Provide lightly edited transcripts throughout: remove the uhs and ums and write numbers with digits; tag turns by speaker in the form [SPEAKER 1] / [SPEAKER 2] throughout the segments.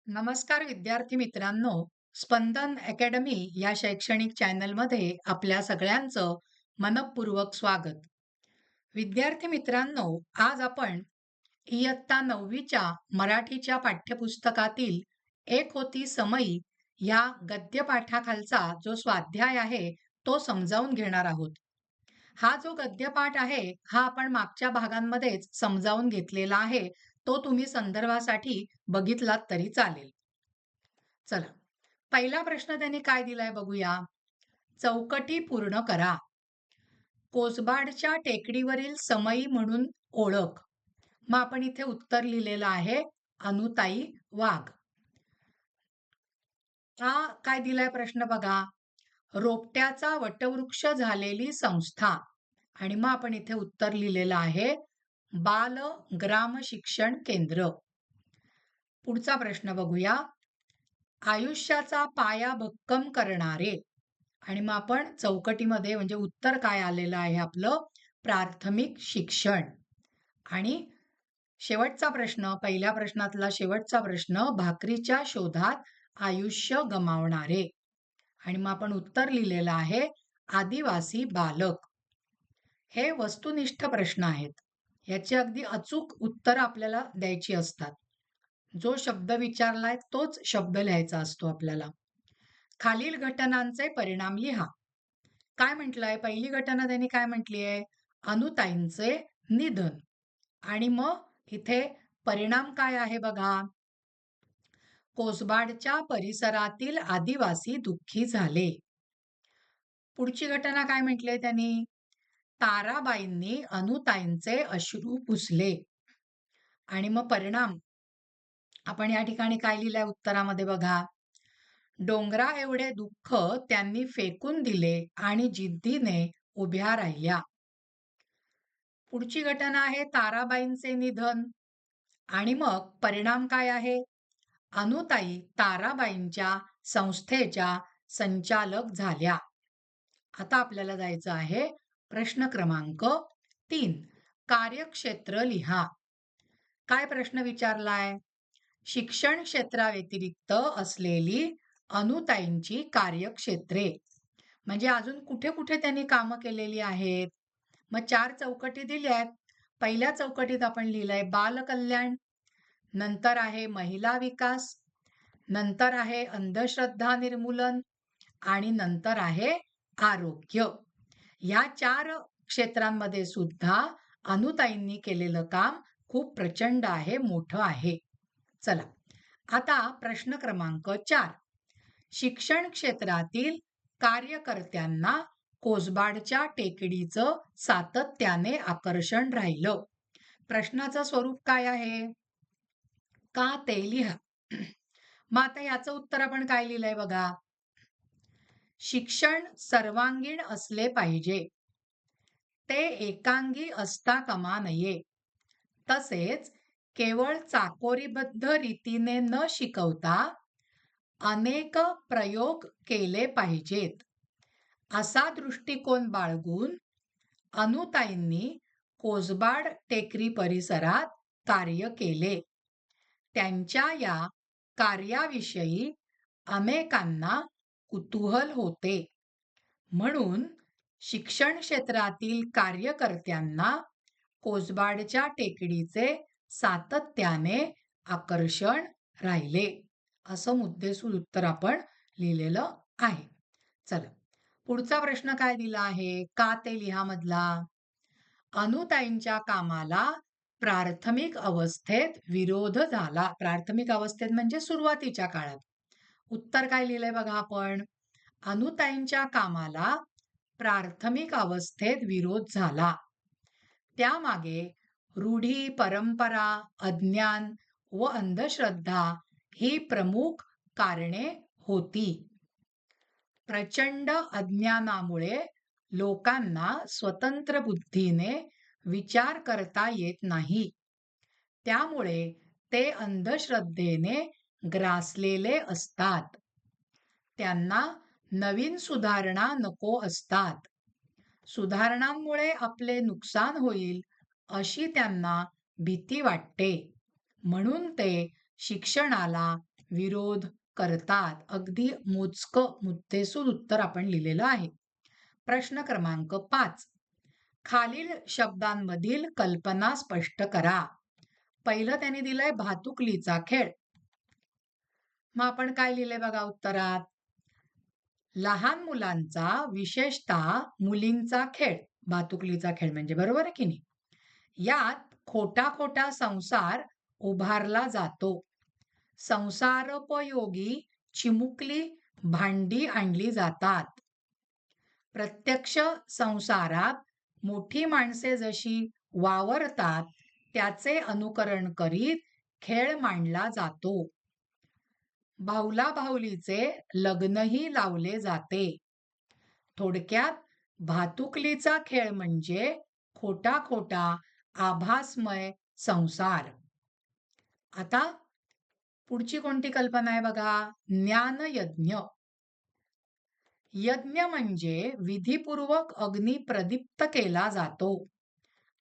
[SPEAKER 1] नमस्कार विद्यार्थी मित्रांनो, स्पंदन अकॅडमी या शैक्षणिक चॅनलमध्ये आपल्या सगळ्यांचं मनःपूर्वक स्वागत. विद्यार्थी मित्रांनो, आज आपण इयत्ता 9वीच्या मराठीच्या पाठ्यपुस्तकातील एक होती समई या गद्यपाठाखालचा जो स्वाध्याय आहे तो समजावून घेणार आहोत. हा जो गद्यपाठ आहे हा आपण मागच्या भागांमध्येच समजावून घेतलेला आहे. तो तुम्ही संदर्भासाठी बघितलात तरी चालेल. चला, पहिला प्रश्न त्यांनी काय दिलाय बघूया. चौकटी पूर्ण करा. कोसबाडच्या टेकडीवरील समई म्हणून ओळख. मग आपण इथे उत्तर लिहिलेलं आहे अनुताई वाघ. हा काय दिलाय प्रश्न बघा. रोपट्याचा वटवृक्ष झालेली संस्था. आणि मग आपण इथे उत्तर लिहिलेलं आहे बाल ग्राम शिक्षण केंद्र. पुढचा प्रश्न बघूया. आयुष्याचा पाया भक्कम करणारे. आणि मग आपण चौकटीमध्ये म्हणजे उत्तर काय आलेलं आहे आपलं प्राथमिक शिक्षण. आणि शेवटचा प्रश्न, पहिल्या प्रश्नातला शेवटचा प्रश्न, भाकरीच्या शोधात आयुष्य गमावणारे. आणि मग आपण उत्तर लिहिलेलं आहे आदिवासी बालक. हे वस्तुनिष्ठ प्रश्न आहेत. याची अगदी अचूक उत्तर आपल्याला द्यायची असतात. जो शब्द विचारलाय तोच शब्द लिहायचा असतो आपल्याला. खालील घटनांचे परिणाम लिहा. काय म्हटलंय, पहिली घटना त्यांनी काय म्हटली आहे, अनुताईंचे निधन. आणि मग इथे परिणाम काय आहे बघा. कोसबाडच्या परिसरातील आदिवासी दुःखी झाले. पुढची घटना काय म्हटली त्यांनी, ताराबाईंनी अनुताईंचे अश्रू पुसले. आणि मग परिणाम आपण या ठिकाणी काय लिहिलंय उत्तरामध्ये बघा. डोंगरा एवढे दुःख त्यांनी फेकून दिले आणि जिद्दीने उभ्या राहिल्या. पुढची घटना आहे ताराबाईंचे निधन. आणि मग परिणाम काय आहे, अनुताई ताराबाईंच्या संस्थेच्या संचालक झाल्या. आता आपल्याला जायचं आहे प्रश्न क्रमांक 3. कार्यक्षेत्र लिहा. काय प्रश्न विचारलाय, शिक्षण क्षेत्राव्यतिरिक्त असलेली अनुताईंची कार्यक्षेत्रे. म्हणजे अजून कुठे कुठे त्यांनी कामं केलेली आहेत. मग 4 चौकटी दिल्यात. पहिल्या चौकटीत आपण लिहिलंय बालकल्याण, नंतर आहे महिला विकास, नंतर आहे अंधश्रद्धा निर्मूलन आणि नंतर आहे आरोग्य. या 4 क्षेत्रांमध्ये सुद्धा अनुताईंनी केलेलं काम खूप प्रचंड आहे, मोठं आहे. चला, आता प्रश्न क्रमांक 4. शिक्षण क्षेत्रातील कार्यकर्त्यांना कोसबाडच्या टेकडीचं सातत्याने आकर्षण राहिलं. प्रश्नाचं स्वरूप काय आहे, का ते लिहा. मग आता याचं उत्तर आपण काय लिहिलंय बघा. शिक्षण सर्वांगीण असले पाहिजे, ते एकांगी असता कामा नये. तसेच केवळ चाकोरीबद्ध रीतीने न शिकवता अनेक प्रयोग केले पाहिजेत. असा दृष्टिकोन बाळगून अनुताईंनी कोसबाड टेकरी परिसरात कार्य केले. त्यांच्या या कार्याविषयी अनेकांना कुतूहल होते. म्हणून शिक्षण क्षेत्रातील कार्यकर्त्यांना कोसबाडच्या टेकडीचे सातत्याने आकर्षण राहिले. असं मुद्देसूद उत्तर आपण लिहिलेलं आहे. चला, पुढचा प्रश्न काय दिला आहे, का ते लिहा मधला. अनुताईंच्या कामाला प्राथमिक अवस्थेत विरोध झाला. प्राथमिक अवस्थेत म्हणजे सुरुवातीच्या काळात. उत्तर काय लिहिलंय बघा आपण. अनुताईंच्या कामाला प्राथमिक अवस्थेत विरोध झाला. त्यामागे रूढी, परंपरा, अज्ञान व अंधश्रद्धा ही प्रमुख कारणे होती. प्रचंड अज्ञानामुळे लोकांना स्वतंत्र बुद्धीने विचार करता येत नाही. त्यामुळे ते अंधश्रद्धेने ग्रासलेले असतात. त्यांना नवीन सुधारणा नको असतात. सुधारणांमुळे आपले नुकसान होईल अशी त्यांना भीती वाटते. म्हणून ते शिक्षणाला विरोध करतात. अगदी मोजकं मुद्देसूद उत्तर आपण लिहिलेलं आहे. प्रश्न क्रमांक 5. खालील शब्दांमधील कल्पना स्पष्ट करा. पहिलं त्यांनी दिलंय भातुकलीचा खेळ. मग आपण काय लिहिलंय बघा उत्तरात. लहान मुलांचा, विशेषतः मुलींचा खेळ, भातुकलीचा खेळ म्हणजे, बरोबर आहे की नाही. यात खोटा खोटा संसार उभारला जातो. संसारोपयोगी चिमुकली भांडी आणली जातात. प्रत्यक्ष संसारात मोठी माणसे जशी वावरतात त्याचे अनुकरण करीत खेळ मांडला जातो. भाऊला भाऊलीचे लग्नही लावले जाते. थोडक्यात भातुकलीचा खेळ म्हणजे खोटा खोटा आभासमय संसार. आता पुढची कोणती कल्पना आहे बघा. ज्ञानयज्ञ. यज्ञ म्हणजे विधिपूर्वक अग्नी प्रदीप्त केला जातो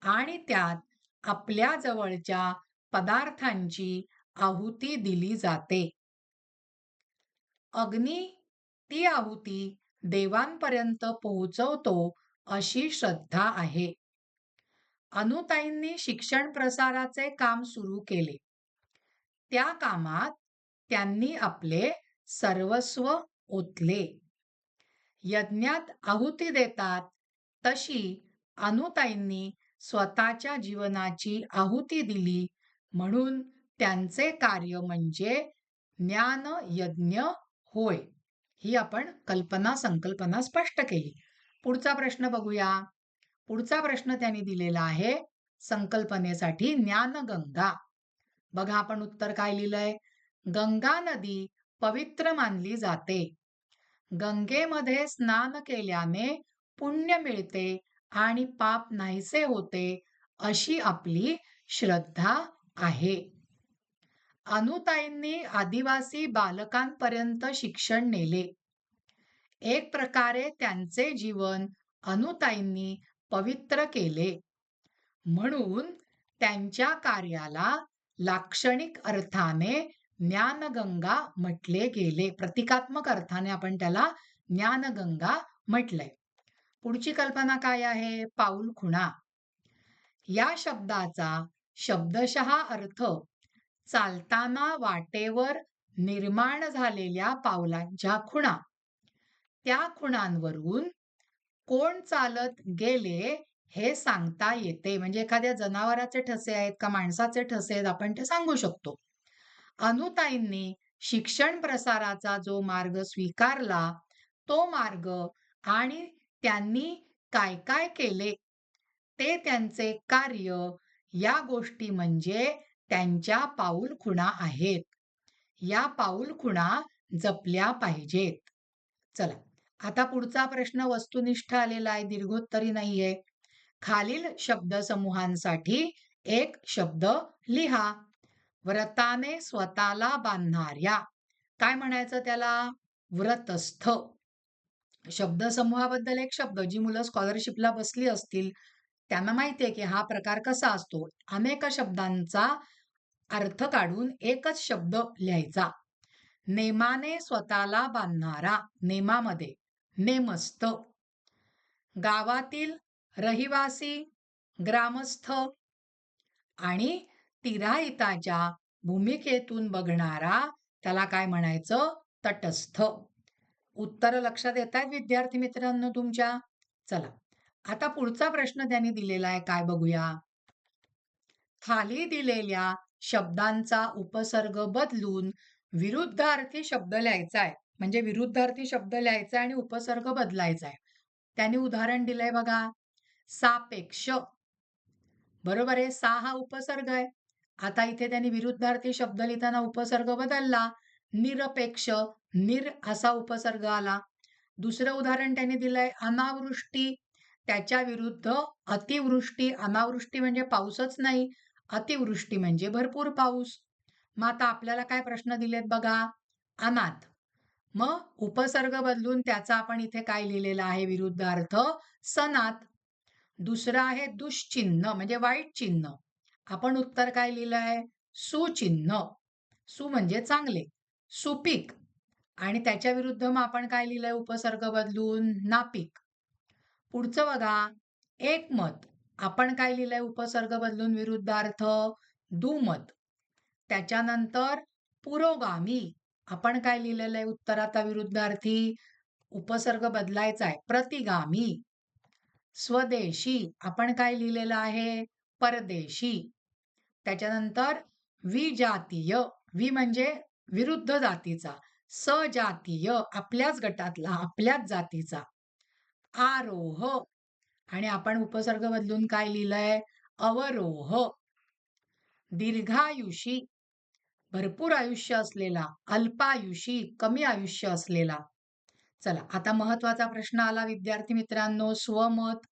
[SPEAKER 1] आणि त्यात आपल्या जवळच्या पदार्थांची आहुती दिली जाते. अग्नी ती आहुती देवांपर्यंत पोहोचवतो अशी श्रद्धा आहे. अनुताईंनी शिक्षण प्रसाराचे काम सुरू केले. त्या कामात त्यांनी आपले सर्वस्व ओतले. यज्ञात आहुती देतात तशी अनुताईंनी स्वतःच्या जीवनाची आहुती दिली, म्हणून त्यांचे कार्य म्हणजे ज्ञान यज्ञ होय. ही आपण संकल्पना स्पष्ट केली. पुढचा प्रश्न बघूया. पुढचा प्रश्न त्यांनी दिलेला आहे संकल्पनेसाठी ज्ञानगंगा. बघा आपण उत्तर काय लिहिलंय. गंगा नदी पवित्र मानली जाते. गंगेमध्ये स्नान केल्याने पुण्य मिळते आणि पाप नाहीसे होते अशी आपली श्रद्धा आहे. अनुताईंनी आदिवासी बालकांपर्यंत शिक्षण नेले. एक प्रकारे त्यांचे जीवन अनुताईंनी पवित्र केले, म्हणून त्यांच्या कार्याला लाक्षणिक अर्थाने ज्ञानगंगा म्हटले गेले. प्रतिकात्मक अर्थाने आपण त्याला ज्ञानगंगा म्हटलंय. पुढची कल्पना काय आहे. पाऊलखुणा. या शब्दाचा शब्दशः अर्थ चालताना वाटेवर निर्माण झालेल्या पावलांच्या खुणा. त्या खुणांवरून कोण चालत गेले हे सांगता येते. म्हणजे एखाद्या जनावराचे ठसे आहेत का माणसाचे ठसे आहेत आपण ते सांगू शकतो. अनुताईंनी शिक्षण प्रसाराचा जो मार्ग स्वीकारला तो मार्ग आणि त्यांनी काय काय केले ते त्यांचे कार्य या गोष्टी म्हणजे त्यांच्या पाऊलखुणा आहेत. या पाऊलखुणा जपल्या पाहिजेत. चला आता पुढचा प्रश्न वस्तुनिष्ठ आलेला आहे, दीर्घोत्तरी नाहीये. खालील शब्दसमूहांसाठी एक शब्द लिहा. व्रताने स्वतःला बांधणाऱ्या. काय म्हणायचं त्याला. व्रतस्थ. शब्दसमूहाबद्दल एक शब्द. जी मुलं स्कॉलरशिपला बसली असतील त्यांना माहितीये की हा प्रकार कसा असतो. अनेक शब्दांचा अर्थ काढून एकच शब्द लिहायचा. नेमाने स्वतःला बांधणारा. नेमामध्ये नेमस्थ. गावातील रहिवासी, ग्रामस्थ आणि तिराहिताच्या भूमिकेतून बघणारा त्याला काय म्हणायचं. तटस्थ. उत्तर लक्षात येत आहेत विद्यार्थी मित्रांनो तुमच्या. चला आता पुढचा प्रश्न त्यांनी दिलेला आहे काय बघूया. खाली दिलेल्या शब्दांचा उपसर्ग बदलून विरुद्धार्थी शब्द लिहायचा आहे. म्हणजे विरुद्धार्थी शब्द लिहायचा आणि उपसर्ग बदलायचा आहे. त्यांनी उदाहरण दिलंय बघा. सापेक्ष. बरोबर आहे. सा हा उपसर्ग आहे. आता इथे त्यांनी विरुद्धार्थी शब्द लिहिताना उपसर्ग बदलला. निरपेक्ष. निर असा उपसर्ग आला. दुसरं उदाहरण त्यांनी दिलंय अनावृष्टी. त्याच्या विरुद्ध अतिवृष्टी. अनावृष्टी म्हणजे पाऊसच नाही, अतिवृष्टी म्हणजे भरपूर पाऊस. मग आता आपल्याला काय प्रश्न दिलेत बघा. अनाथ. मग उपसर्ग बदलून त्याचा आपण इथे काय लिहिलेला आहे विरुद्धार्थ. सनाथ. दुसरं आहे दुष्चिन्ह म्हणजे वाईट चिन्ह. आपण उत्तर काय लिहिलंय. सुचिन्ह. सु म्हणजे चांगले सुपीक आणि त्याच्या विरुद्ध मग आपण काय लिहिलंय उपसर्ग बदलून नापीक. पुढचं बघा एकमत. आपण काय लिहिलंय उपसर्ग बदलून विरुद्धार्थ दुमत. त्याच्यानंतर पुरोगामी. आपण काय लिहिलेलं आहे उत्तराता विरुद्धार्थी उपसर्ग बदलायचा आहे प्रतिगामी. स्वदेशी आपण काय लिहिलेलं आहे परदेशी. त्याच्यानंतर विजातीय. वि म्हणजे विरुद्ध जातीचा. सजातीय आपल्याच गटातला आपल्याच जातीचा. आरोह आणि आपण उपसर्ग बदलून काय लिहिलंय अवरोह. दीर्घायुषी भरपूर आयुष्य असलेला, अल्पायुषी कमी आयुष्य असलेला. चला आता महत्वाचा प्रश्न आला विद्यार्थी मित्रांनो स्वमत.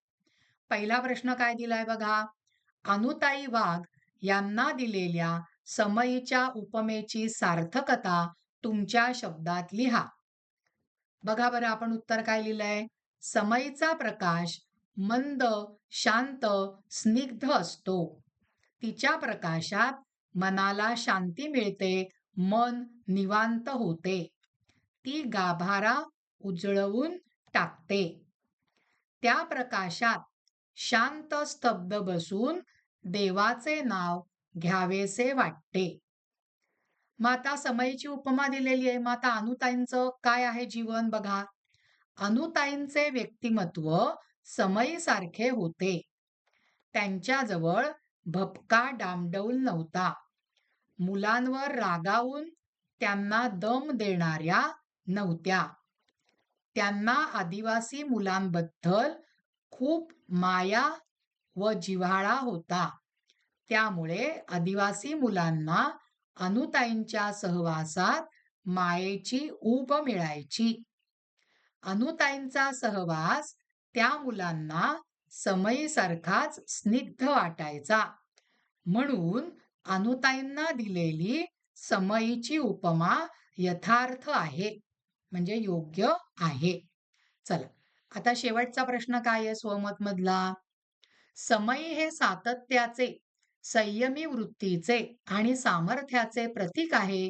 [SPEAKER 1] पहिला प्रश्न काय दिलाय बघा. अनुताई वाघ यांना दिलेल्या समयीच्या उपमेची सार्थकता तुमच्या शब्दात लिहा. बघा बरं आपण उत्तर काय लिहिलंय. समयीचा प्रकाश मंद शांत स्निग्ध असतो. तिच्या प्रकाशात मनाला शांती मिळते, मन निवांत होते. ती गाभारा उजळवून टाकते. त्या प्रकाशात शांत स्तब्ध बसून देवाचे नाव घ्यावेसे वाटते. मग आता समयीची उपमा दिलेली आहे. मग आता अनुताईंचं काय आहे जीवन बघा. अनुताईंचे व्यक्तिमत्व समयीसारखे होते. त्यांच्याजवळ भपका डामडौल नव्हता. मुलांवर रागावून त्यांना दम देणाऱ्या नव्हत्या. त्यांना आदिवासी मुलांबद्दल खूप माया व जिव्हाळा होता. त्यामुळे आदिवासी मुलांना अनुताईंच्या सहवासात मायेची ऊब मिळायची. अनुताईंचा सहवास त्या मुलांना समयीसारखाच स्निग्ध वाटायचा. म्हणून अनुताईंना दिलेली समयीची उपमा यथार्थ आहे म्हणजे योग्य आहे. चला आता शेवटचा प्रश्न काय आहे स्वमत मधला. समयी हे सातत्याचे संयमी वृत्तीचे आणि सामर्थ्याचे प्रतीक आहे.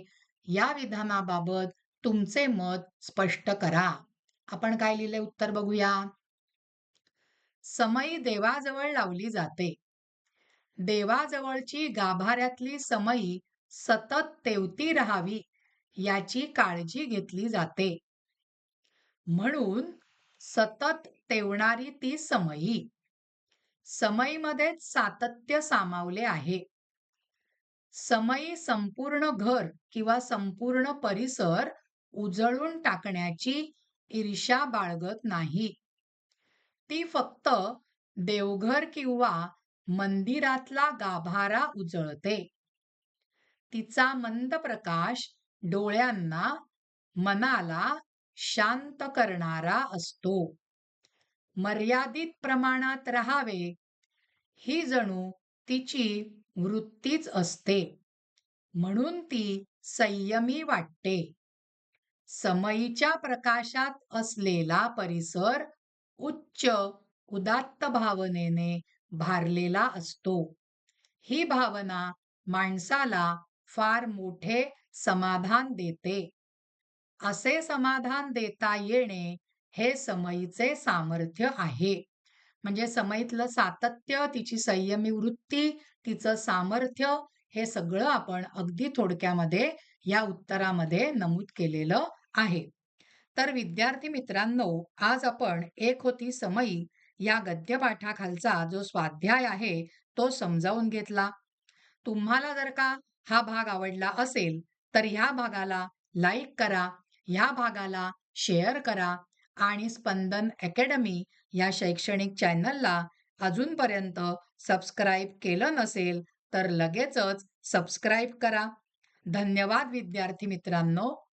[SPEAKER 1] या विधानाबाबत तुमचे मत स्पष्ट करा. आपण काय लिहिले उत्तर बघूया. समयी देवाजवळ लावली जाते. देवाजवळची गाभाऱ्यातली समयी सतत तेवती राहावी याची काळजी घेतली जाते. म्हणून सतत तेवणारी ती समयी. समयीमध्येच सातत्य सामावले आहे. समयी संपूर्ण घर किंवा संपूर्ण परिसर उजळून टाकण्याची ईर्ष्या बाळगत नाही. ती फक्त देवघर किंवा मंदिरातला गाभारा उजळते. तिचा मंद प्रकाश डोळ्यांना मनाला शांत करणारा असतो. मर्यादित प्रमाणात राहावे ही जणू तिची वृत्तीच असते. म्हणून ती संयमी वाटते. समयीच्या प्रकाशात असलेला परिसर उच्च उदात्त भावनेने भारलेला असतो. ही भावना माणसाला फार मोठे समाधान देते. असे समाधान देता येणे हे समयीचे सामर्थ्य आहे. म्हणजे समयीतलं सातत्य, तिची संयमी वृत्ती, तिचं सामर्थ्य हे सगळं आपण अगदी थोडक्यामध्ये या उत्तरामध्ये नमूद केलेलं आहे. तर विद्यार्थी मित्रांनो आज आपण एक होती समयी या गद्यपाठाखालचा जो स्वाध्याय आहे तो समजावून घेतला. तुम्हाला जर का हा भाग आवडला असेल तर ह्या भागाला लाईक करा, ह्या भागाला शेअर करा आणि स्पंदन अकॅडमी या शैक्षणिक चॅनलला अजूनपर्यंत सबस्क्राईब केलं नसेल तर लगेचच सबस्क्राईब करा. धन्यवाद विद्यार्थी मित्रांनो.